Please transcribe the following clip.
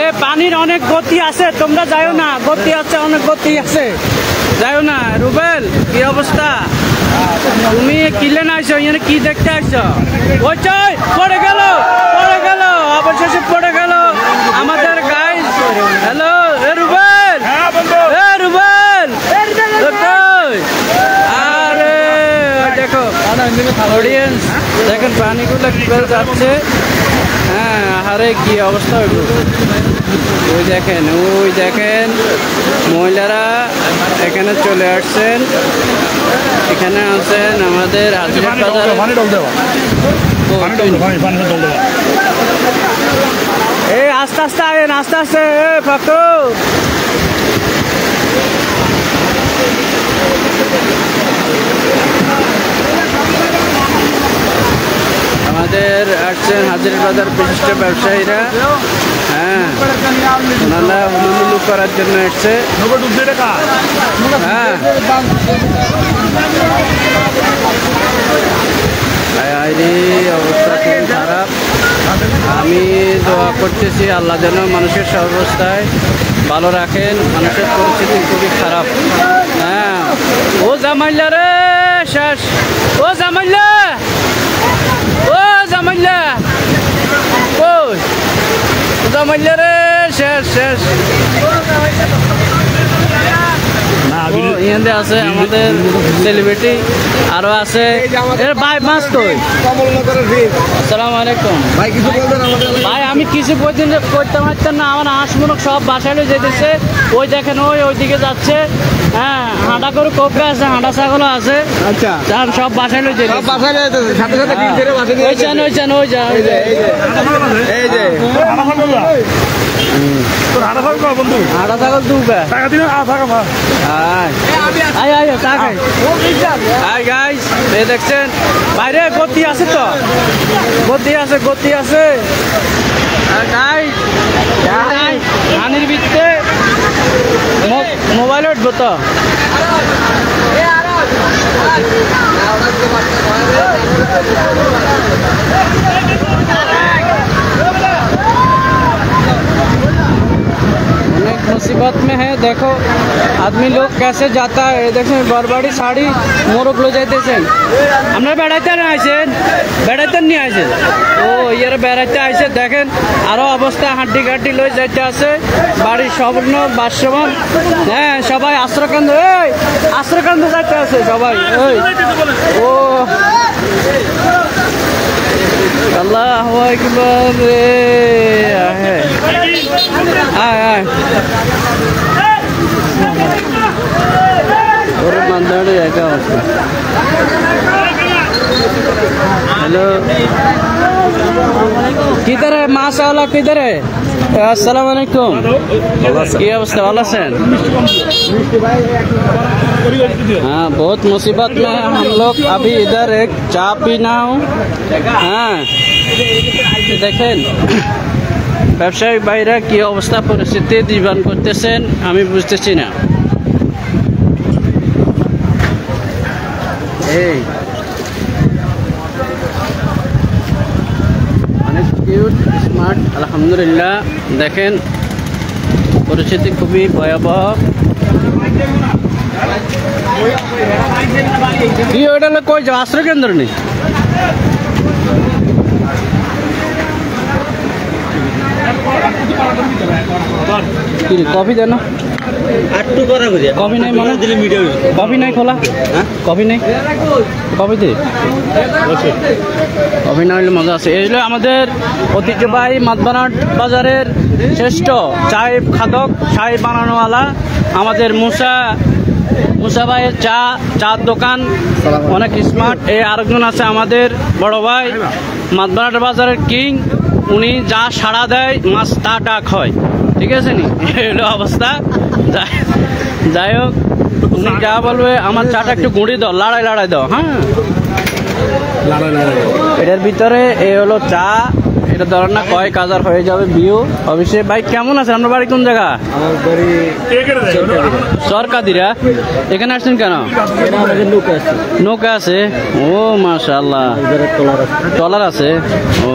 এ পানির অনেক গতি আছে, তোমরা যাও না, গতি আছে, অনেক গতি আছে, যাও না। রুবেল, কি অবস্থা? তুমি কিলে না আইছো, এখানে কি দেখতে আসছো? ওই চই পড়ে গেল, অবশেষে পড়ে গেল আমাদের গাইস। হ্যালো এ রুবেল, এ রুবেল, আরে দেখো অডিয়েন্স, দেখেন পানিগুলো কিভাবে যাচ্ছে। হ্যাঁ, আরে কি অবস্থা হইল। ওই দেখেন মহিলারা এখানে চলে আসছেন। এখানে আছেন আমাদের এই আস্তে আস্তে আয়েন, আস্তে আস্তে ফাকু। আমাদের আসছেন হাজিরা বাজার বিশিষ্ট ব্যবসায়ীরা। হ্যাঁ, ওনারা হুলুলুলু করার জন্য এসছে। হ্যাঁ, অবস্থা খুবই খারাপ। আমি দোয়া করতেছি আল্লাহ যেন মানুষের সর্বস্থায় ভালো রাখেন। মানুষের পরিস্থিতি খুবই খারাপ। হ্যাঁ, ও জামাইলা রে শেষ, ও জামাইলা, ও জামাইলা, ও জামাইলা রে শেষ শেষ। এখানে আছে আমাদের সেলিব্রিটি, আরো আছে ভাই মাস তো। আসসালামু আলাইকুম ভাই, কিছু বলবেন আমাদের? ভাই আমি কিছু করতে পারতাম না, আমার হাঁসমুরগ সব বাসায় যেতেছে। ওই দেখেন ওইদিকে যাচ্ছে। হ্যাঁ, হাঁটা করে কোপড়ে আছে, হাঁটা ছাগল আছে। আচ্ছা, সব বাসায় যেতে সাথে সাথে ওই যান, ওই যান, ওই যান, ওই যে এই যে হাঁটা ছাগল দুবে টাকা দিন। দেখছেন বাইরে গতি আছে, তো গতি আছে, গতি আছে। পানির ভিতরে মোবাইল উঠবো তো। मुसीबत में है। देखो आदमी लोग कैसे जाता है। देखो बरबाड़ी साड़ी मोरक लो जाते আমরা বেড়াইতে না আইছেন, বেড়াইতে নিয়ে আইছেন। ও ইয়ার বেড়াইতে আইছে। দেখেন আরো অবস্থা, হাড্ডি গাড্ডি লই যাইতে আছে। বাড়ির স্বর্ণ বাসমান। হ্যাঁ, সবাই আশ্রকান্দ, এই আশ্রকান্দ যাইতে আছে সবাই। ওই ও আল্লাহু আকবার রে। আয় আয় ওরে মান্দাড়ে একা আছে। हेलो, किधर है माशाल्लाह, किधर है? अस्सलाम वालेकुम, की अवस्था? ভালো আছেন? हाँ, बहुत मुसीबत में है हम लोग। अभी इधर एक चाय पीना हूँ। हाँ, देखें ব্যবসায়ী ভাইরা কি অবস্থা পরিস্থিতি জীবন করতেছেন আমি বুঝতেছি না। এই অনেক কিউট স্মার্ট, আলহামদুলিল্লাহ। দেখেন পরিস্থিতি খুবই ভয়াবহ। কি ওইটা কই যাও? আশ্রয় কেন্দ্র নেই? কফি দেন না? কফি নাই মনে, কফি নাই খোলা, কফি নেই, কফি দে, কফি না হলে মজা আছে। এই হলো আমাদের ঐতিহ্যবাহী মাতবানাট বাজারের শ্রেষ্ঠ চায় খাদক, চায় বানানোওয়ালা আমাদের মুসা ভাইয়ের চার দোকান, অনেক স্মার্ট। এই আরেকজন আছে আমাদের বড় ভাই, মাতবানাট বাজারের কিং। উনি যা সাড়া দেয় মাছ তা ডাক হয়, ঠিক আছে নি? এলো অবস্থা। যাই হোক, উনি যা বলবে আমার চাটা একটু গুঁড়ি দাও, লড়াই দাও। হ্যাঁ, এটার ভিতরে এ হলো চা। এটা ধরেন না কয়েক হাজার হয়ে যাবে ভিউ। অবশ্যই ভাই কেমন আছেন? আপনার বাড়ি কোন জায়গা? সরকাদিরা। এখানে আসছেন কেন? নৌকা আছে। ও মাশাআল্লাহ, ট্রলার আছে। ও